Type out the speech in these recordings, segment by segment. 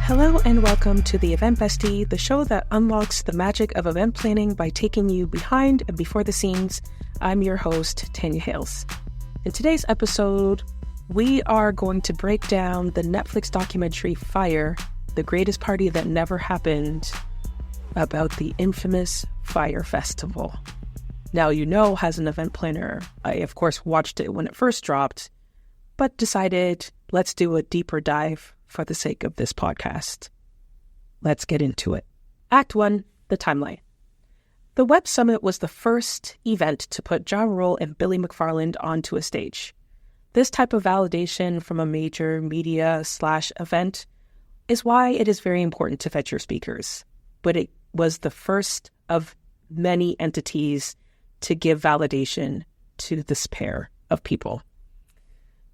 Hello and welcome to the Event Bestie, the show that unlocks the magic of event planning by taking you behind and before the scenes. I'm your host, Tanya Hales. In today's episode, we are going to break down the Netflix documentary Fyre, the greatest party that never happened, about the infamous Fyre Festival. Now, as an event planner, I of course watched it when it first dropped, but decided let's do a deeper dive for the sake of this podcast. Let's get into it. Act 1, the timeline. The Web Summit was the first event to put Ja Rule and Billy McFarland onto a stage. This type of validation from a major media/event is why it is very important to vet your speakers. But it was the first of many entities to give validation to this pair of people.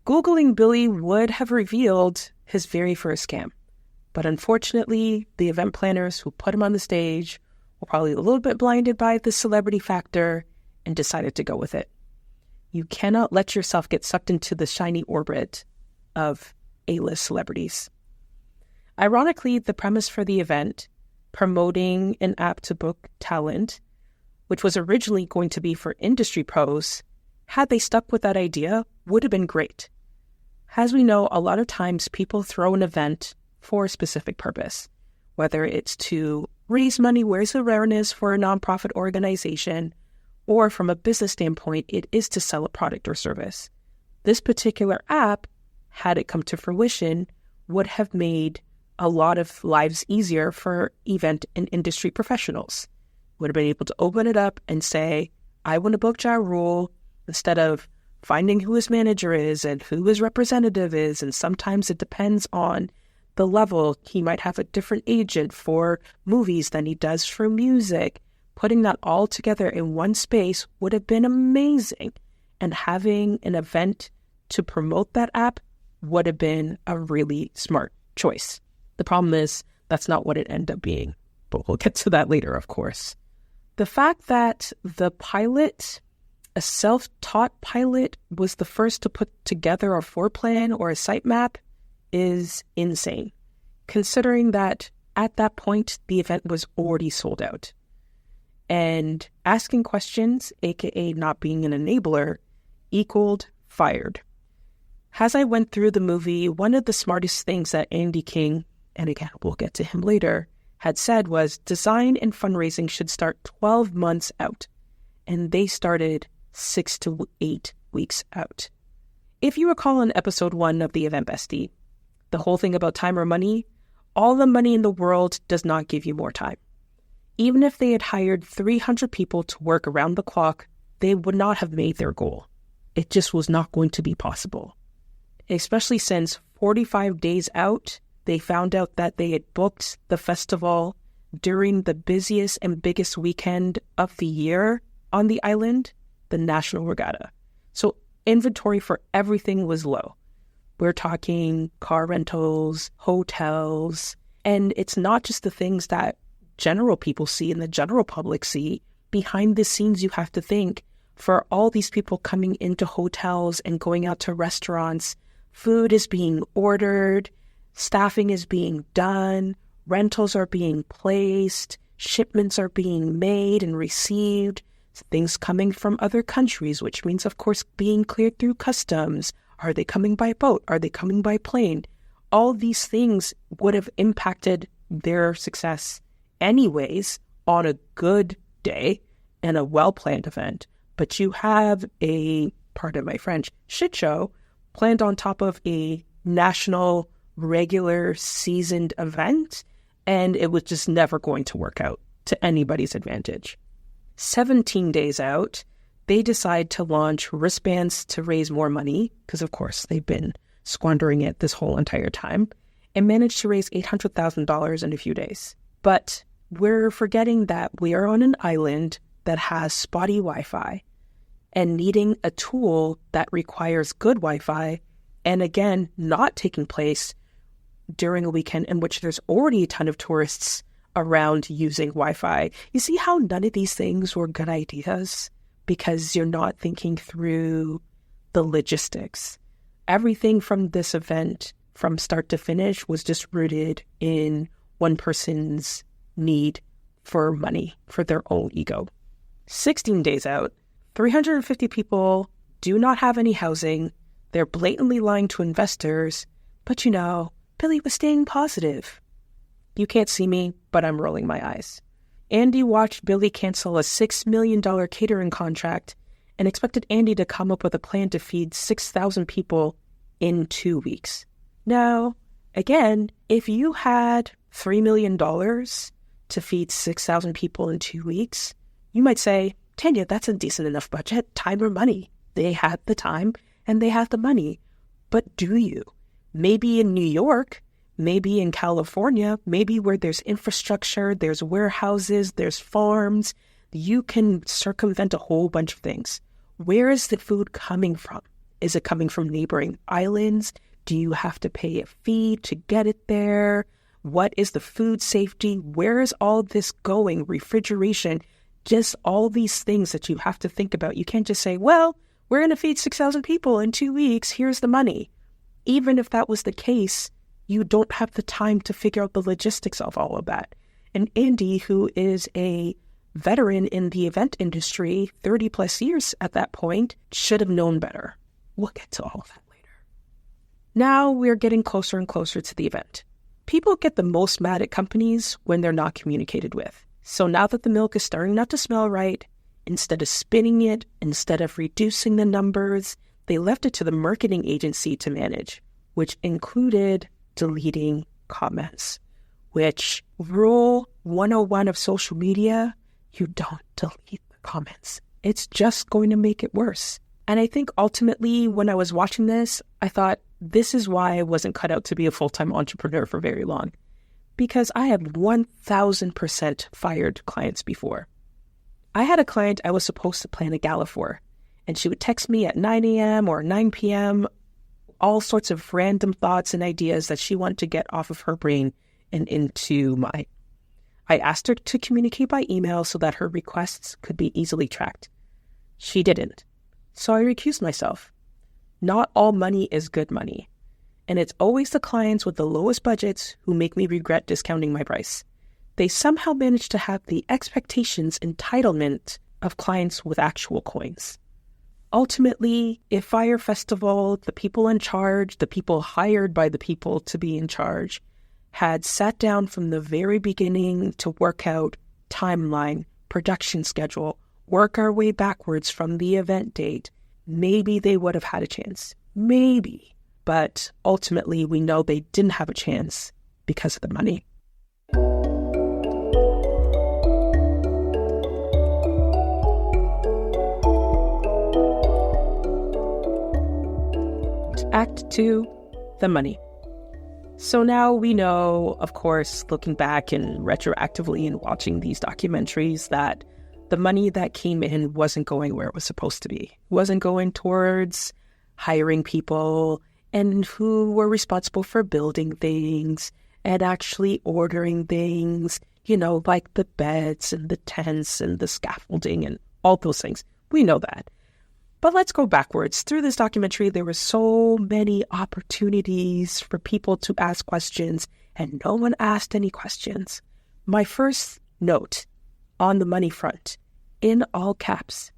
Googling Billy would have revealed his very first scam. But unfortunately, the event planners who put him on the stage were probably a little bit blinded by the celebrity factor and decided to go with it. You cannot let yourself get sucked into the shiny orbit of A-list celebrities. Ironically, the premise for the event, promoting an app to book talent, which was originally going to be for industry pros, had they stuck with that idea, would have been great. As we know, a lot of times people throw an event for a specific purpose, whether it's to raise money, raise awareness for a nonprofit organization, or from a business standpoint, it is to sell a product or service. This particular app, had it come to fruition, would have made a lot of lives easier for event and industry professionals. Would have been able to open it up and say, I want to book Ja Rule, instead of finding who his manager is and who his representative is. And sometimes it depends on the level. He might have a different agent for movies than he does for music. Putting that all together in one space would have been amazing. And having an event to promote that app would have been a really smart choice. The problem is that's not what it ended up being. But we'll get to that later, of course. The fact that the pilot, a self-taught pilot, was the first to put together a floor plan or a site map is insane, considering that at that point, the event was already sold out. And asking questions, aka not being an enabler, equaled fired. As I went through the movie, one of the smartest things that Andy King, and again, we'll get to him later, had said was design and fundraising should start 12 months out. And they started 6 to 8 weeks out. If you recall in episode 1 of the Event Bestie, the whole thing about time or money, all the money in the world does not give you more time. Even if they had hired 300 people to work around the clock, they would not have made their goal. It just was not going to be possible. Especially since 45 days out, they found out that they had booked the festival during the busiest and biggest weekend of the year on the island, the National Regatta. So inventory for everything was low. We're talking car rentals, hotels, and it's not just the things that general people see and the general public see. Behind the scenes, you have to think, for all these people coming into hotels and going out to restaurants, food is being ordered, staffing is being done, rentals are being placed, shipments are being made and received, things coming from other countries, which means, of course, being cleared through customs. Are they coming by boat? Are they coming by plane? All these things would have impacted their success anyways on a good day and a well-planned event. But you have a, pardon my French, shit show planned on top of a national, regular, seasoned event, and it was just never going to work out to anybody's advantage. 17 days out, they decide to launch wristbands to raise more money, because of course they've been squandering it this whole entire time, and managed to raise $800,000 in a few days. But we're forgetting that we are on an island that has spotty Wi-Fi, and needing a tool that requires good Wi-Fi, and again, not taking place during a weekend in which there's already a ton of tourists around using Wi-Fi. You see how none of these things were good ideas? Because you're not thinking through the logistics. Everything from this event from start to finish was just rooted in one person's need for money, for their own ego. 16 days out, 350 people do not have any housing. They're blatantly lying to investors. But Billy was staying positive. You can't see me, but I'm rolling my eyes. Andy watched Billy cancel a $6 million catering contract and expected Andy to come up with a plan to feed 6,000 people in 2 weeks. Now, again, if you had $3 million to feed 6,000 people in 2 weeks, you might say, Tanya, that's a decent enough budget, time or money. They had the time and they had the money. But do you? Maybe in New York, maybe in California, maybe where there's infrastructure, there's warehouses, there's farms, you can circumvent a whole bunch of things. Where is the food coming from? Is it coming from neighboring islands? Do you have to pay a fee to get it there? What is the food safety? Where is all this going? Refrigeration, just all these things that you have to think about. You can't just say, well, we're going to feed 6,000 people in 2 weeks. Here's the money. Even if that was the case, you don't have the time to figure out the logistics of all of that. And Andy, who is a veteran in the event industry, 30 plus years at that point, should have known better. We'll get to all of that later. Now we're getting closer and closer to the event. People get the most mad at companies when they're not communicated with. So now that the milk is starting not to smell right, instead of spinning it, instead of reducing the numbers, they left it to the marketing agency to manage, which included deleting comments, which rule 101 of social media, you don't delete the comments. It's just going to make it worse. And I think ultimately when I was watching this, I thought, this is why I wasn't cut out to be a full-time entrepreneur for very long. Because I have 1,000% fired clients before. I had a client I was supposed to plan a gala for, and she would text me at 9 a.m. or 9 p.m., all sorts of random thoughts and ideas that she wanted to get off of her brain and into mine. I asked her to communicate by email so that her requests could be easily tracked. She didn't. So I recused myself. Not all money is good money. And it's always the clients with the lowest budgets who make me regret discounting my price. They somehow manage to have the expectations entitlement of clients with actual coins. Ultimately, if Fyre Festival, the people in charge, the people hired by the people to be in charge, had sat down from the very beginning to work out timeline, production schedule, work our way backwards from the event date, maybe they would have had a chance. Maybe. But ultimately, we know they didn't have a chance because of the money. Act 2, the money. So now we know, of course, looking back and retroactively and watching these documentaries, that the money that came in wasn't going where it was supposed to be. It wasn't going towards hiring people and who were responsible for building things and actually ordering things, like the beds and the tents and the scaffolding and all those things. We know that. But let's go backwards. Through this documentary, there were so many opportunities for people to ask questions, and no one asked any questions. My first note on the money front, in all caps,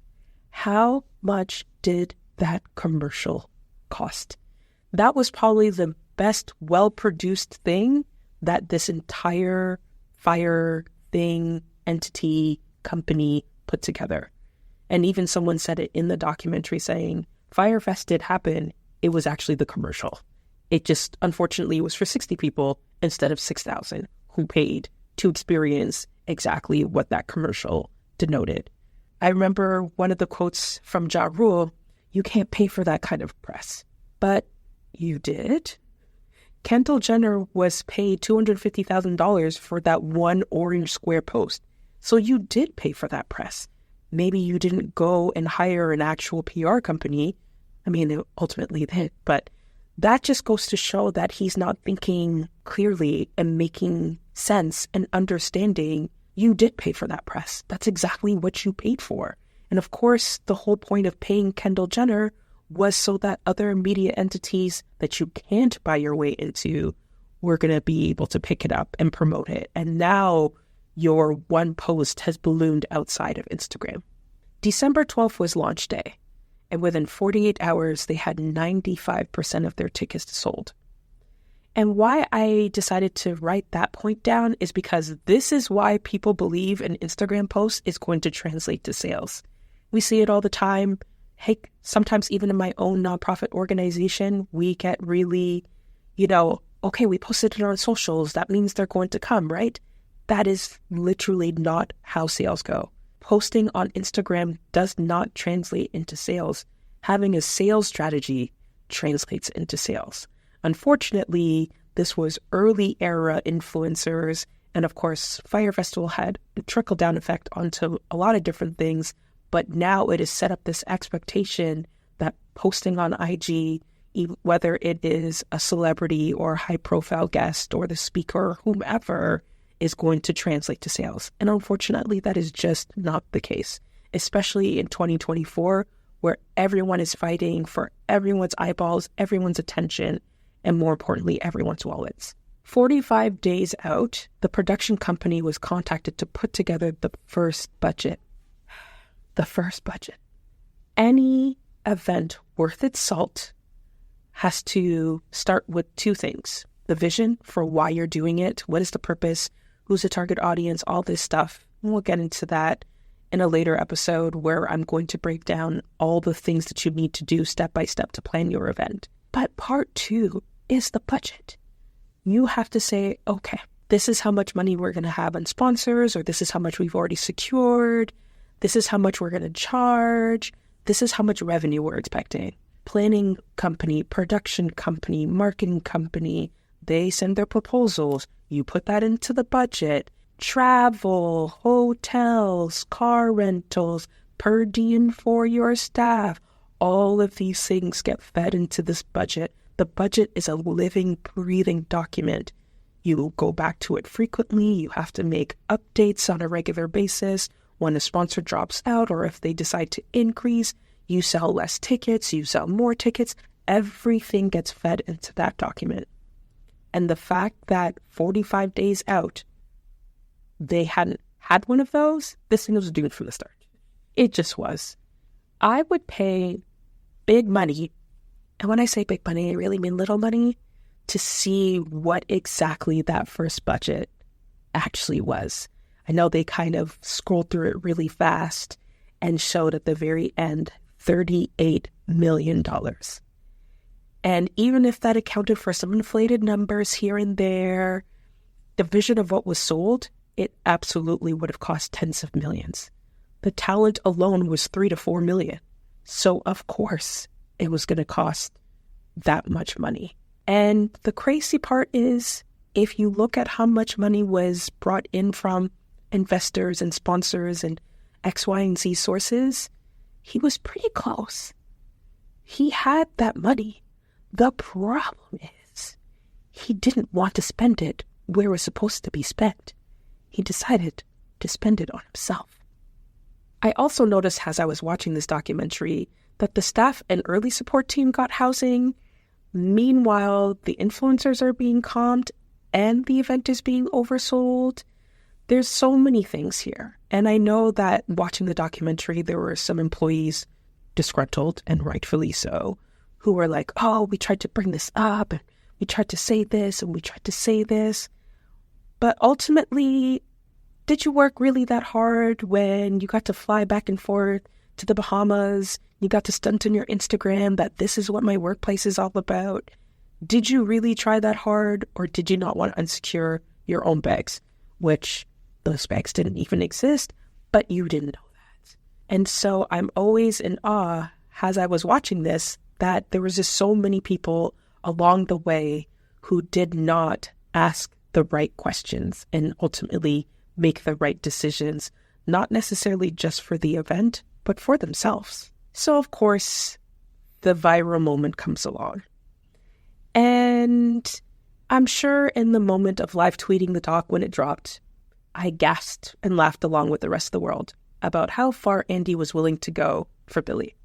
how much did that commercial cost? That was probably the best, well-produced thing that this entire Fyre thing, entity, company put together. And even someone said it in the documentary saying, Fyre Fest did happen. It was actually the commercial. It just, unfortunately, was for 60 people instead of 6,000 who paid to experience exactly what that commercial denoted. I remember one of the quotes from Ja Rule, you can't pay for that kind of press. But you did? Kendall Jenner was paid $250,000 for that one orange square post. So you did pay for that press. Maybe you didn't go and hire an actual PR company. I mean, it ultimately did, but that just goes to show that he's not thinking clearly and making sense and understanding you did pay for that press. That's exactly what you paid for. And of course, the whole point of paying Kendall Jenner was so that other media entities that you can't buy your way into were going to be able to pick it up and promote it. And now your one post has ballooned outside of Instagram. December 12th was launch day, and within 48 hours, they had 95% of their tickets sold. And why I decided to write that point down is because this is why people believe an Instagram post is going to translate to sales. We see it all the time. Hey, sometimes even in my own nonprofit organization, we get really, okay, we posted it on socials. That means they're going to come, right? That is literally not how sales go. Posting on Instagram does not translate into sales. Having a sales strategy translates into sales. Unfortunately, this was early era influencers. And of course, Fyre Festival had a trickle-down effect onto a lot of different things. But now it has set up this expectation that posting on IG, whether it is a celebrity or high-profile guest or the speaker or whomever, is going to translate to sales. And unfortunately, that is just not the case, especially in 2024, where everyone is fighting for everyone's eyeballs, everyone's attention, and more importantly, everyone's wallets. 45 days out, the production company was contacted to put together the first budget. The first budget. Any event worth its salt has to start with two things. The vision for why you're doing it, what is the purpose, who's the target audience, all this stuff. And we'll get into that in a later episode where I'm going to break down all the things that you need to do step by step to plan your event. But part two is the budget. You have to say, okay, this is how much money we're going to have on sponsors, or this is how much we've already secured. This is how much we're going to charge. This is how much revenue we're expecting. Planning company, production company, marketing company, they send their proposals. You put that into the budget. Travel, hotels, car rentals, per diem for your staff. All of these things get fed into this budget. The budget is a living, breathing document. You go back to it frequently. You have to make updates on a regular basis. When a sponsor drops out or if they decide to increase, you sell less tickets, you sell more tickets. Everything gets fed into that document. And the fact that 45 days out, they hadn't had one of those, this thing was doomed from the start. It just was. I would pay big money, and when I say big money, I really mean little money, to see what exactly that first budget actually was. I know they kind of scrolled through it really fast and showed at the very end $38 million. And even if that accounted for some inflated numbers here and there, the vision of what was sold, it absolutely would have cost tens of millions. The talent alone was $3 to $4 million. So of course it was going to cost that much money. And the crazy part is, if you look at how much money was brought in from investors and sponsors and X, Y, and Z sources, he was pretty close. He had that money. The problem is, he didn't want to spend it where it was supposed to be spent. He decided to spend it on himself. I also noticed as I was watching this documentary that the staff and early support team got housing. Meanwhile, the influencers are being comped and the event is being oversold. There's so many things here. And I know that watching the documentary, there were some employees disgruntled, and rightfully so, who were like, oh, we tried to bring this up, and we tried to say this, and we tried to say this. But ultimately, did you work really that hard when you got to fly back and forth to the Bahamas? You got to stunt on your Instagram that this is what my workplace is all about. Did you really try that hard, or did you not want to unsecure your own bags? Which those bags didn't even exist, but you didn't know that. And so I'm always in awe as I was watching this that there was just so many people along the way who did not ask the right questions and ultimately make the right decisions, not necessarily just for the event, but for themselves. So, of course, the viral moment comes along. And I'm sure in the moment of live tweeting the doc when it dropped, I gasped and laughed along with the rest of the world about how far Andy was willing to go for Billy.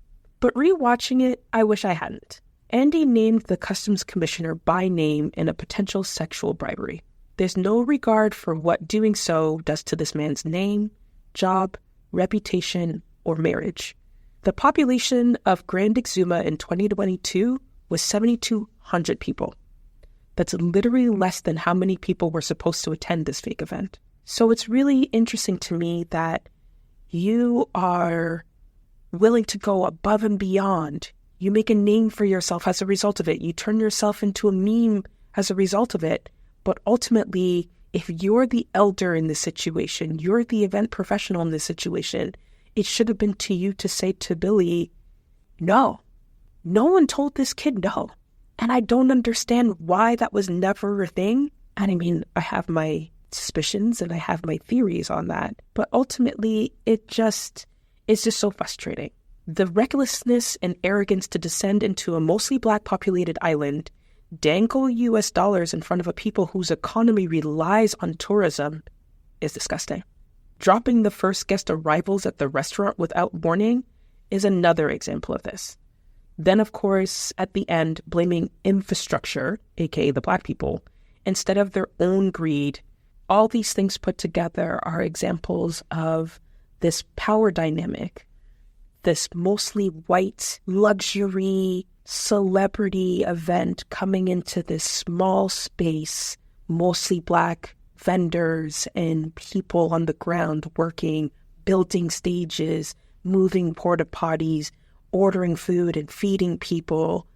But rewatching it, I wish I hadn't. Andy named the customs commissioner by name in a potential sexual bribery. There's no regard for what doing so does to this man's name, job, reputation, or marriage. The population of Grand Exuma in 2022 was 7,200 people. That's literally less than how many people were supposed to attend this fake event. So it's really interesting to me that you are willing to go above and beyond. You make a name for yourself as a result of it. You turn yourself into a meme as a result of it. But ultimately, if you're the elder in this situation, you're the event professional in this situation, it should have been to you to say to Billy, no. No one told this kid no. And I don't understand why that was never a thing. And I mean, I have my suspicions and I have my theories on that. But ultimately, it's just so frustrating. The recklessness and arrogance to descend into a mostly Black populated island, dangle US dollars in front of a people whose economy relies on tourism is disgusting. Dropping the first guest arrivals at the restaurant without warning is another example of this. Then, of course, at the end, blaming infrastructure, aka the Black people, instead of their own greed. All these things put together are examples of this power dynamic, this mostly white luxury celebrity event coming into this small space, mostly Black vendors and people on the ground working, building stages, moving porta potties, ordering food and feeding people.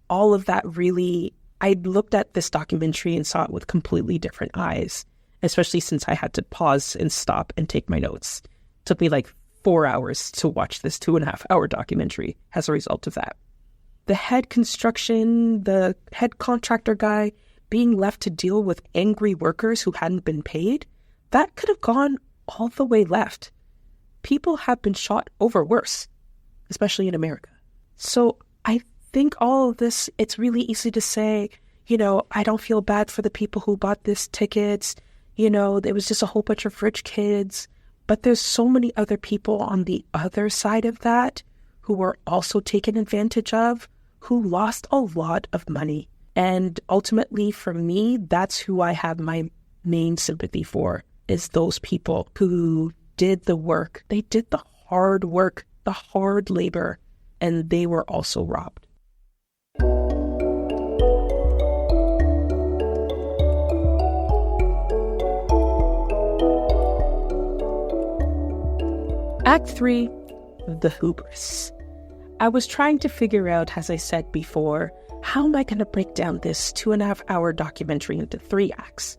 All of that really, I looked at this documentary and saw it with completely different eyes, especially since I had to pause and stop and take my notes. It took me like 4 hours to watch this 2.5-hour documentary as a result of that. The head contractor guy being left to deal with angry workers who hadn't been paid, that could have gone all the way left. People have been shot over worse, especially in America. So I think all of this, it's really easy to say, I don't feel bad for the people who bought this tickets. It was just a whole bunch of rich kids. But there's so many other people on the other side of that who were also taken advantage of, who lost a lot of money. And ultimately, for me, that's who I have my main sympathy for, is those people who did the work. They did the hard work, the hard labor, and they were also robbed. Act 3, the hubris. I was trying to figure out, as I said before, how am I going to break down this 2.5-hour documentary into 3 acts?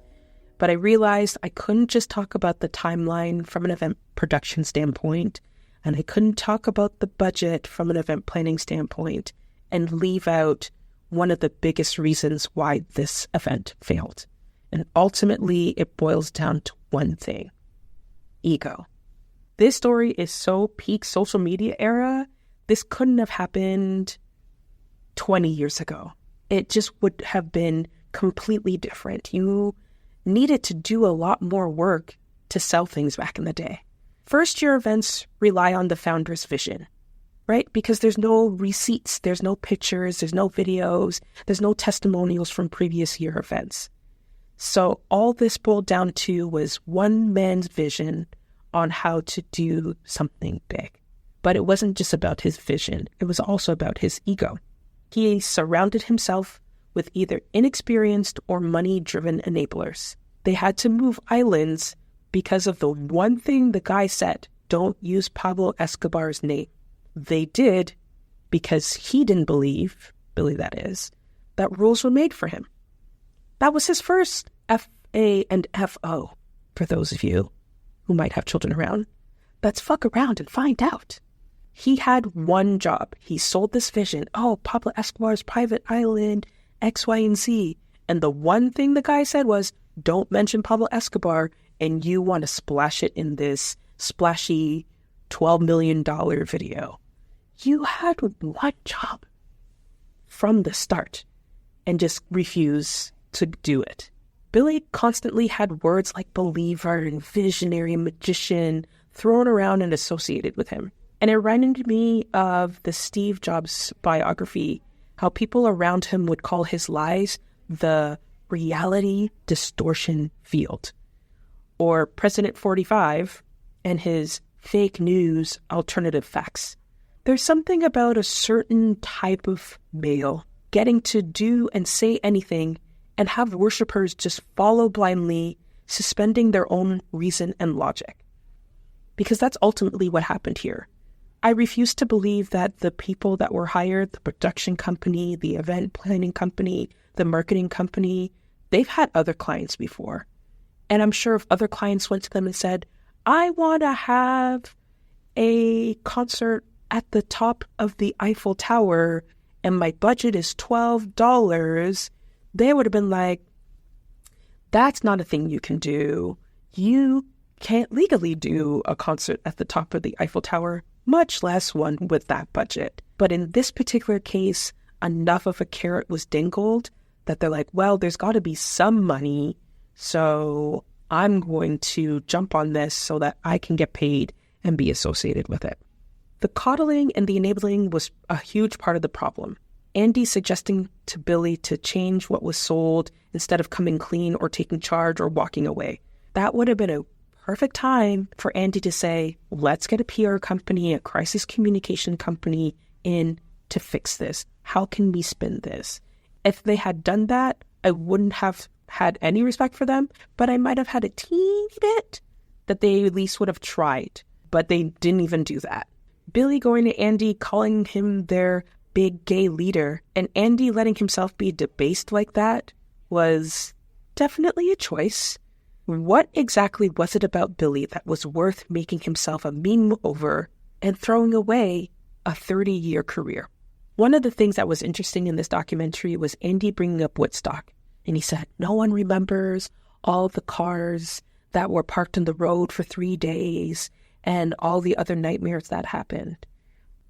But I realized I couldn't just talk about the timeline from an event production standpoint, and I couldn't talk about the budget from an event planning standpoint and leave out one of the biggest reasons why this event failed. And ultimately, it boils down to one thing: ego. This story is so peak social media era. This couldn't have happened 20 years ago. It just would have been completely different. You needed to do a lot more work to sell things back in the day. First-year events rely on the founder's vision, right? Because there's no receipts, there's no pictures, there's no videos, there's no testimonials from previous year events. So all this boiled down to was one man's vision on how to do something big. But it wasn't just about his vision. It was also about his ego. He surrounded himself with either inexperienced or money-driven enablers. They had to move islands because of the one thing the guy said: don't use Pablo Escobar's name. They did because he didn't believe, Billy that is, that rules were made for him. That was his first FA and FO, for those of you who might have children around. Let's fuck around and find out. He had one job. He sold this vision. Oh, Pablo Escobar's private island, X, Y, and Z. And the one thing the guy said was, don't mention Pablo Escobar, and you want to splash it in this splashy $12 million video. You had one job from the start and just refused to do it. Billy constantly had words like believer and visionary and magician thrown around and associated with him. And it reminded me of the Steve Jobs biography, how people around him would call his lies the reality distortion field, or President 45 and his fake news alternative facts. There's something about a certain type of male getting to do and say anything and have worshippers just follow blindly, suspending their own reason and logic. Because that's ultimately what happened here. I refuse to believe that the people that were hired, the production company, the event planning company, the marketing company, they've had other clients before. And I'm sure if other clients went to them and said, I want to have a concert at the top of the Eiffel Tower and my budget is $12, they would have been like, that's not a thing you can do. You can't legally do a concert at the top of the Eiffel Tower, much less one with that budget. But in this particular case, enough of a carrot was dangled that they're like, well, there's got to be some money, so I'm going to jump on this so that I can get paid and be associated with it. The coddling and the enabling was a huge part of the problem. Andy suggesting to Billy to change what was sold instead of coming clean or taking charge or walking away. That would have been a perfect time for Andy to say, let's get a PR company, a crisis communication company in to fix this. How can we spin this? If they had done that, I wouldn't have had any respect for them, but I might have had a teeny bit that they at least would have tried, but they didn't even do that. Billy going to Andy, calling him their big gay leader, and Andy letting himself be debased like that was definitely a choice. What exactly was it about Billy that was worth making himself a meme over and throwing away a 30-year career? One of the things that was interesting in this documentary was Andy bringing up Woodstock. And he said, no one remembers all the cars that were parked on the road for 3 days and all the other nightmares that happened.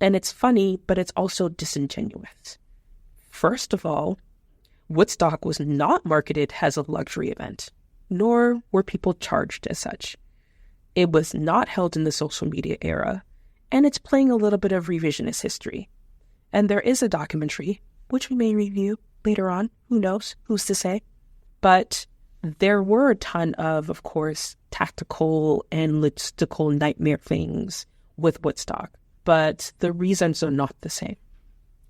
And it's funny, but it's also disingenuous. First of all, Woodstock was not marketed as a luxury event, nor were people charged as such. It was not held in the social media era, and it's playing a little bit of revisionist history. And there is a documentary, which we may review later on. Who knows? Who's to say? But there were a ton of course, tactical and logistical nightmare things with Woodstock. But the reasons are not the same.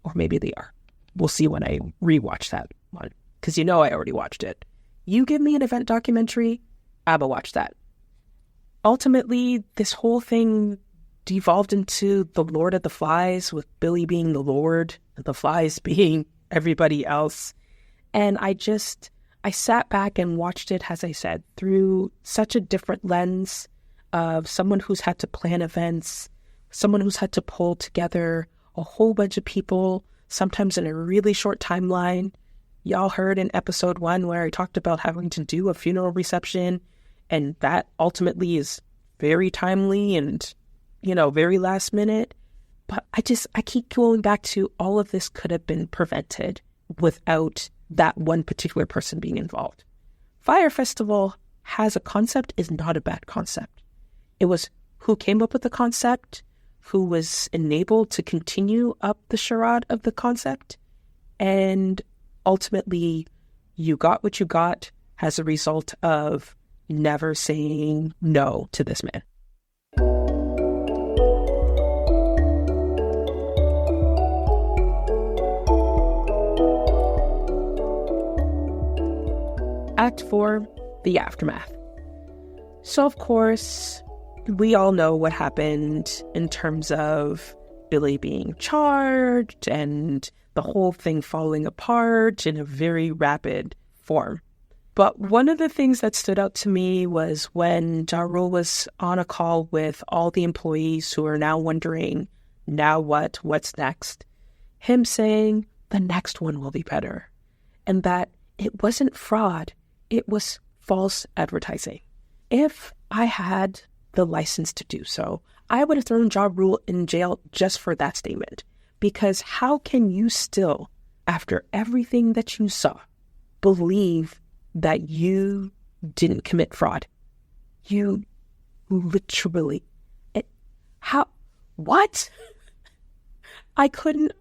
Or maybe they are. We'll see when I rewatch that one. Because I already watched it. You give me an event documentary, I will watch that. Ultimately, this whole thing devolved into the Lord of the Flies, with Billy being the Lord and the Flies being everybody else. And I sat back and watched it, as I said, through such a different lens of someone who's had to plan events, someone who's had to pull together a whole bunch of people, sometimes in a really short timeline. Y'all heard in episode 1 where I talked about having to do a funeral reception, and that ultimately is very timely and, very last minute. But I keep going back to all of this could have been prevented without that one particular person being involved. Fyre Festival has a concept is not a bad concept. It was who came up with the concept, who was enabled to continue up the charade of the concept, and ultimately you got what you got as a result of never saying no to this man. Act 4, the aftermath. So, of course, we all know what happened in terms of Billy being charged and the whole thing falling apart in a very rapid form. But one of the things that stood out to me was when Ja Rule was on a call with all the employees who are now wondering, now what? What's next? Him saying, the next one will be better. And that it wasn't fraud. It was false advertising. If I had the license to do so, I would have thrown Ja Rule in jail just for that statement. Because how can you still, after everything that you saw, believe that you didn't commit fraud? You literally, What? I couldn't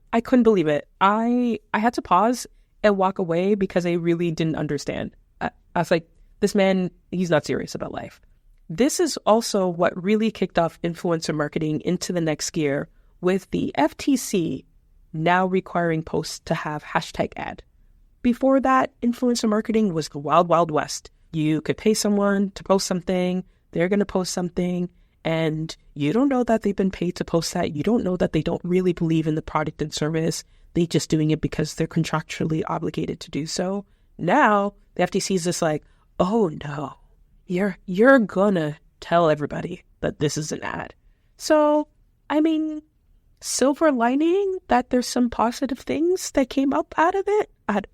believe it. I had to pause and walk away because I really didn't understand. I was like, this man, he's not serious about life. This is also what really kicked off influencer marketing into the next gear, with the FTC now requiring posts to have hashtag ad. Before that, influencer marketing was the wild, wild west. You could pay someone to post something, they're going to post something, and you don't know that they've been paid to post that. You don't know that they don't really believe in the product and service. They're just doing it because they're contractually obligated to do so. Now, the FTC is just like, oh no, you're gonna tell everybody that this is an ad. So, I mean, silver lining that there's some positive things that came up out of it. I don't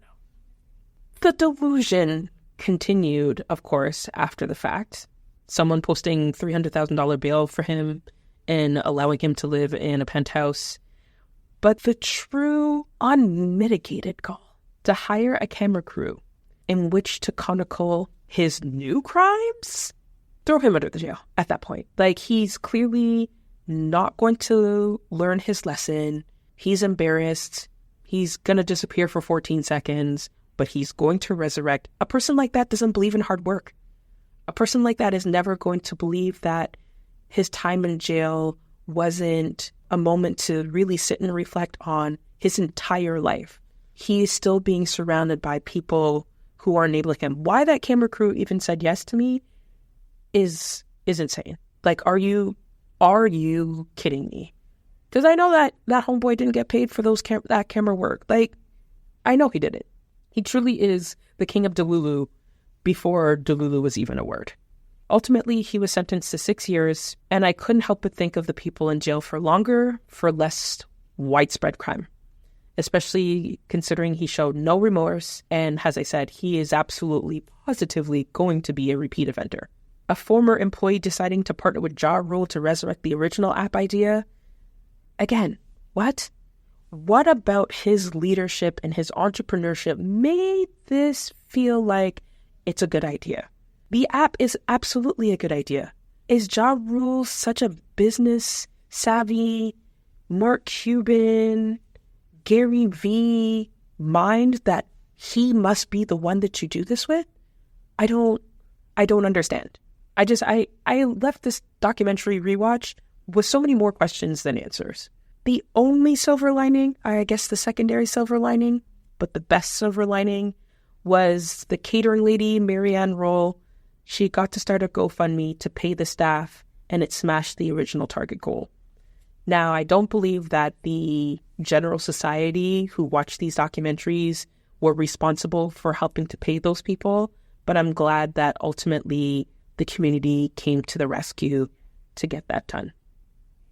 know. The delusion continued, of course, after the fact. Someone posting $300,000 bail for him and allowing him to live in a penthouse. But the true, unmitigated call to hire a camera crew in which to chronicle his new crimes? Throw him under the jail at that point. Like, he's clearly not going to learn his lesson. He's embarrassed. He's going to disappear for 14 seconds, but he's going to resurrect. A person like that doesn't believe in hard work. A person like that is never going to believe that his time in jail wasn't a moment to really sit and reflect on his entire life. He is still being surrounded by people who are enabling him. Why that camera crew even said yes to me is insane. Like, are you kidding me? Because I know that homeboy didn't get paid for that camera work. Like, I know he didn't. He truly is the king of Delulu before Delulu was even a word. Ultimately, he was sentenced to 6 years, and I couldn't help but think of the people in jail for longer, for less widespread crime, especially considering he showed no remorse, and as I said, he is absolutely, positively going to be a repeat offender. A former employee deciding to partner with Ja Rule to resurrect the original app idea? Again, what? What about his leadership and his entrepreneurship made this feel like it's a good idea? The app is absolutely a good idea. Is Ja Rule such a business-savvy, Mark Cuban, Gary Vee mind that he must be the one that you do this with? I don't understand. I left this documentary rewatch with so many more questions than answers. The only silver lining, I guess the secondary silver lining, but the best silver lining, was the catering lady, Marianne Roll. She got to start a GoFundMe to pay the staff, and it smashed the original target goal. Now, I don't believe that the general society who watched these documentaries were responsible for helping to pay those people, but I'm glad that ultimately the community came to the rescue to get that done.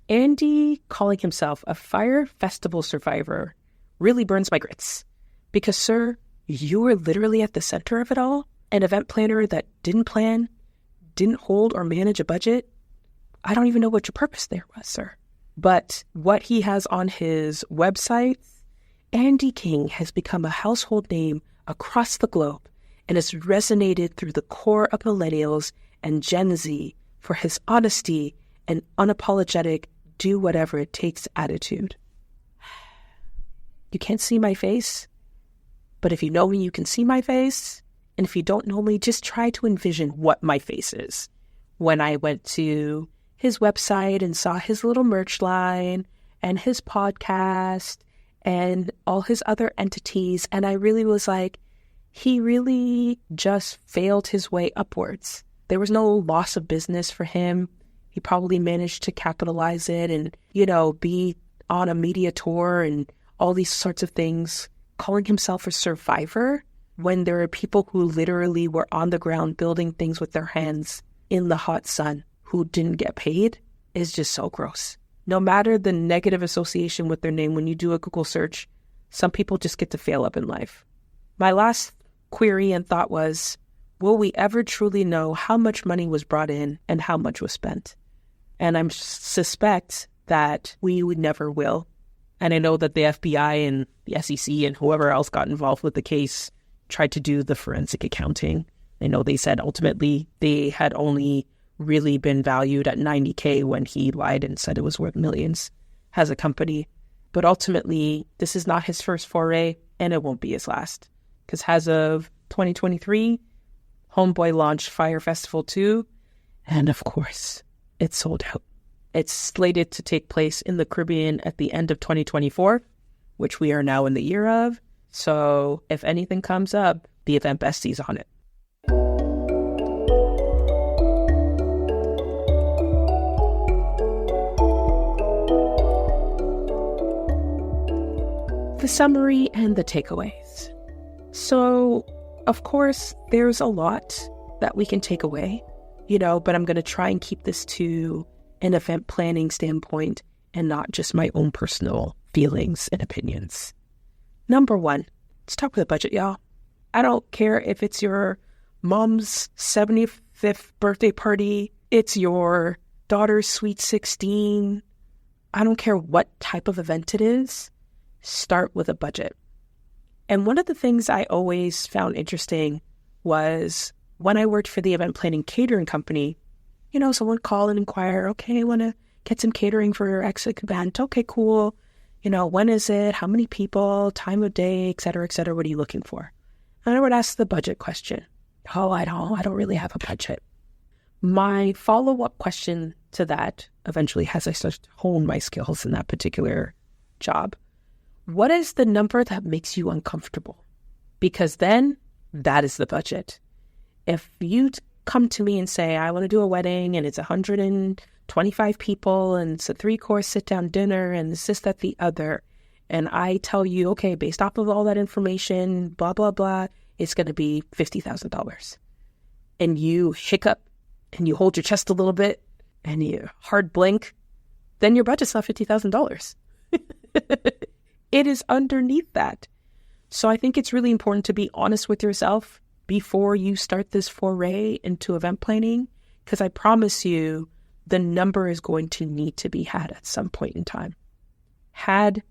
Andy calling himself a Fyre Festival survivor really burns my grits. Because, sir, you were literally at the center of it all. An event planner that didn't plan, didn't hold or manage a budget. I don't even know what your purpose there was, sir. But what he has on his website, Andy King has become a household name across the globe and has resonated through the core of millennials and Gen Z for his honesty and unapologetic do whatever it takes attitude. You can't see my face, but if you know me, you can see my face. And if you don't know me, just try to envision what my face is. When I went to his website and saw his little merch line and his podcast and all his other entities, and I really was like, he really just failed his way upwards. There was no loss of business for him. He probably managed to capitalize it and, be on a media tour and all these sorts of things. Calling himself a survivor when there are people who literally were on the ground building things with their hands in the hot sun who didn't get paid is just so gross. No matter the negative association with their name, when you do a Google search, some people just get to fail up in life. My last query and thought was, will we ever truly know how much money was brought in and how much was spent? And I suspect that we would never will. And I know that the FBI and the SEC and whoever else got involved with the case tried to do the forensic accounting. I know they said ultimately they had only really been valued at $90K when he lied and said it was worth millions as a company. But ultimately, this is not his first foray, and it won't be his last. Because as of 2023, Homeboy launched Fyre Festival 2, and of course, it's sold out. It's slated to take place in the Caribbean at the end of 2024, which we are now in the year of. So if anything comes up, the Event Bestie's on it. The summary and the takeaways. So, of course, there's a lot that we can take away, but I'm going to try and keep this to an event planning standpoint and not just my own personal feelings and opinions. Number one, start with a budget, y'all. I don't care if it's your mom's 75th birthday party, it's your daughter's sweet 16. I don't care what type of event it is. Start with a budget. And one of the things I always found interesting was when I worked for the event planning catering company, someone call and inquire, okay, I want to get some catering for your X event. Okay, cool. When is it? How many people? Time of day, et cetera, et cetera. What are you looking for? And I would ask the budget question. Oh, I don't really have a budget. My follow-up question to that eventually, as I started to hone my skills in that particular job, what is the number that makes you uncomfortable? Because then that is the budget. If you come to me and say, I want to do a wedding and it's 125 people and it's a 3-course sit-down dinner and this, that, the other, and I tell you, okay, based off of all that information, blah, blah, blah, it's going to be $50,000. And you hiccup and you hold your chest a little bit and you hard blink, then your budget's not $50,000. It is underneath that. So I think it's really important to be honest with yourself before you start this foray into event planning, because I promise you the number is going to need to be had at some point in time. Had,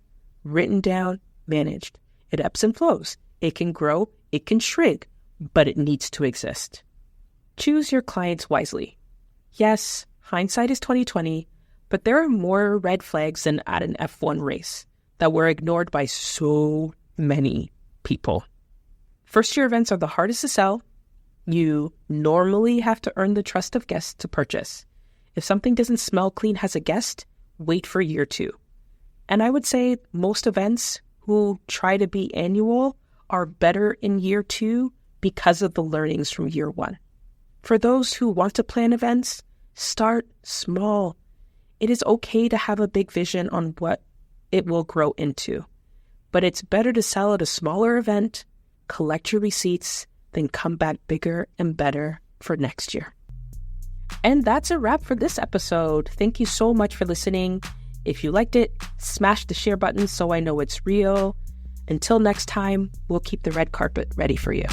written down, managed. It ebbs and flows. It can grow, it can shrink, but it needs to exist. Choose your clients wisely. Yes, hindsight is 20/20, but there are more red flags than at an F1 race that were ignored by so many people. First-year events are the hardest to sell. You normally have to earn the trust of guests to purchase. If something doesn't smell clean as a guest, wait for year 2. And I would say most events who try to be annual are better in year 2 because of the learnings from year 1. For those who want to plan events, start small. It is okay to have a big vision on what it will grow into. But it's better to sell at a smaller event, collect your receipts, then come back bigger and better for next year. And that's a wrap for this episode. Thank you so much for listening. If you liked it, smash the share button so I know it's real. Until next time, we'll keep the red carpet ready for you.